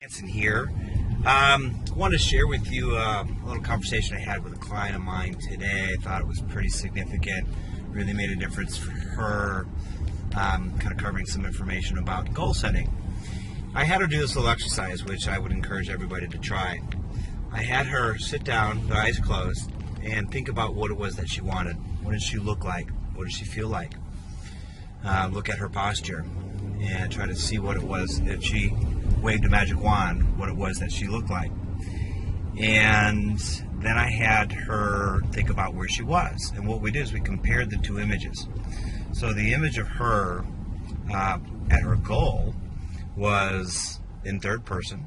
Hansen here. I want to share with you a little conversation I had with a client of mine today. I thought it was pretty significant, really made a difference for her, kind of covering some information about goal setting. I had her do this little exercise, which I would encourage everybody to try. I had her sit down, the eyes closed, and think about what it was that she wanted. What did she look like? What did she feel like? Look at her posture and try to see what it was if she waved a magic wand, what it was that she looked like. And then I had her think about where she was. And what we did is we compared the two images. So the image of her at her goal was in third person.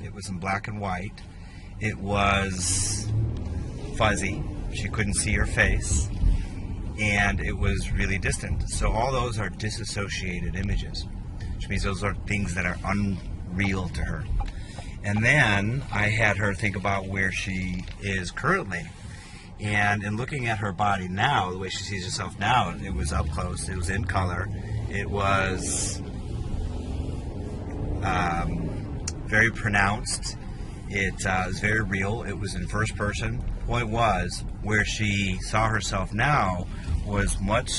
It was in black and white. It was fuzzy. She couldn't see her face. And it was really distant. So all those are disassociated images, which means those are things that are unreal to her. And then I had her think about where she is currently. And in looking at her body now, the way she sees herself now, it was up close, it was in color, it was very pronounced, it was very real, it was in first person. Point was, where she saw herself now was much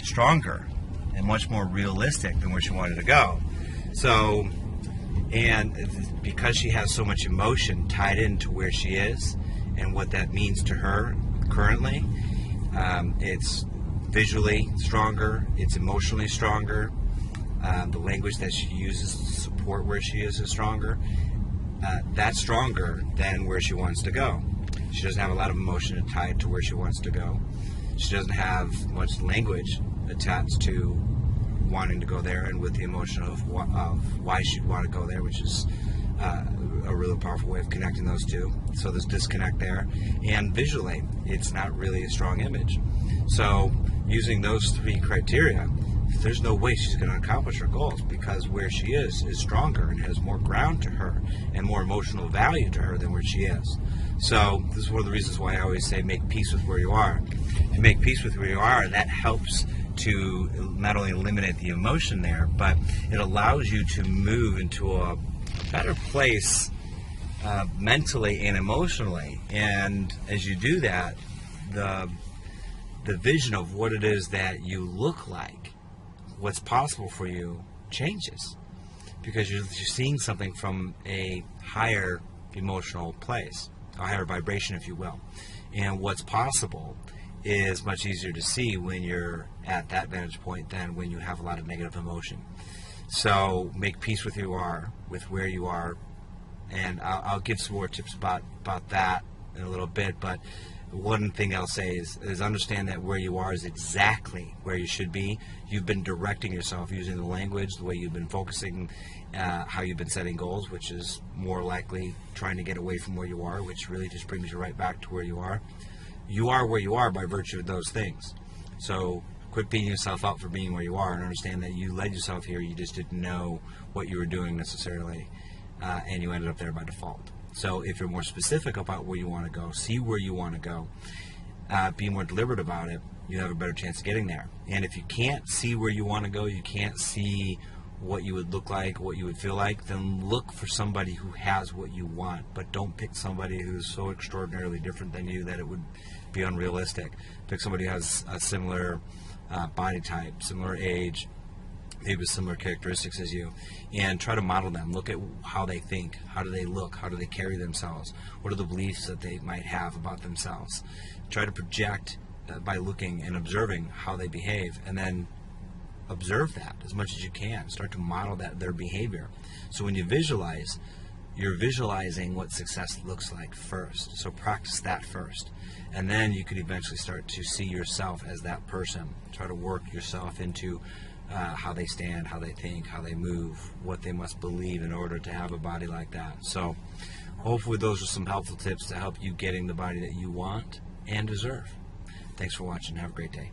stronger and much more realistic than where she wanted to go. So, and because she has so much emotion tied into where she is and what that means to her currently, it's visually stronger, it's emotionally stronger, the language that she uses to support where she is stronger. That's stronger than where she wants to go. She doesn't have a lot of emotion tied to where she wants to go. She doesn't have much language attached to wanting to go there, and with the emotion of why she'd want to go there, which is a really powerful way of connecting those two. So there's disconnect there. And visually, it's not really a strong image. So using those three criteria, there's no way she's going to accomplish her goals, because where she is stronger and has more ground to her and more emotional value to her than where she is. So this is one of the reasons why I always say make peace with where you are. If you make peace with where you are, that helps to not only eliminate the emotion there, but it allows you to move into a better place mentally and emotionally. And as you do that, the vision of what it is that you look like, what's possible for you, changes, because you're seeing something from a higher emotional place, a higher vibration, if you will. And what's possible is much easier to see when you're at that vantage point than when you have a lot of negative emotion. So make peace with where you are, and I'll give some more tips about that in a little bit. But one thing I'll say is understand that where you are is exactly where you should be. You've been directing yourself using the language, the way you've been focusing, how you've been setting goals, which is more likely trying to get away from where you are, which really just brings you right back to where you are. You are where you are by virtue of those things. So quit beating yourself up for being where you are, and understand that you led yourself here. You just didn't know what you were doing necessarily, and you ended up there by default. So if you're more specific about where you want to go, see where you want to go, be more deliberate about it, you have a better chance of getting there. And if you can't see where you want to go, you can't see what you would look like, what you would feel like, then look for somebody who has what you want. But don't pick somebody who's so extraordinarily different than you that it would be unrealistic. Pick somebody who has a similar body type, similar age, maybe with similar characteristics as you, and try to model them. Look at how they think, how do they look, how do they carry themselves, what are the beliefs that they might have about themselves. Try to project by looking and observing how they behave, and then observe that as much as you can. Start to model their behavior. So when you visualize, you're visualizing what success looks like first. So practice that first. And then you could eventually start to see yourself as that person. Try to work yourself into how they stand, how they think, how they move, what they must believe in order to have a body like that. So hopefully those are some helpful tips to help you getting the body that you want and deserve. Thanks for watching. Have a great day.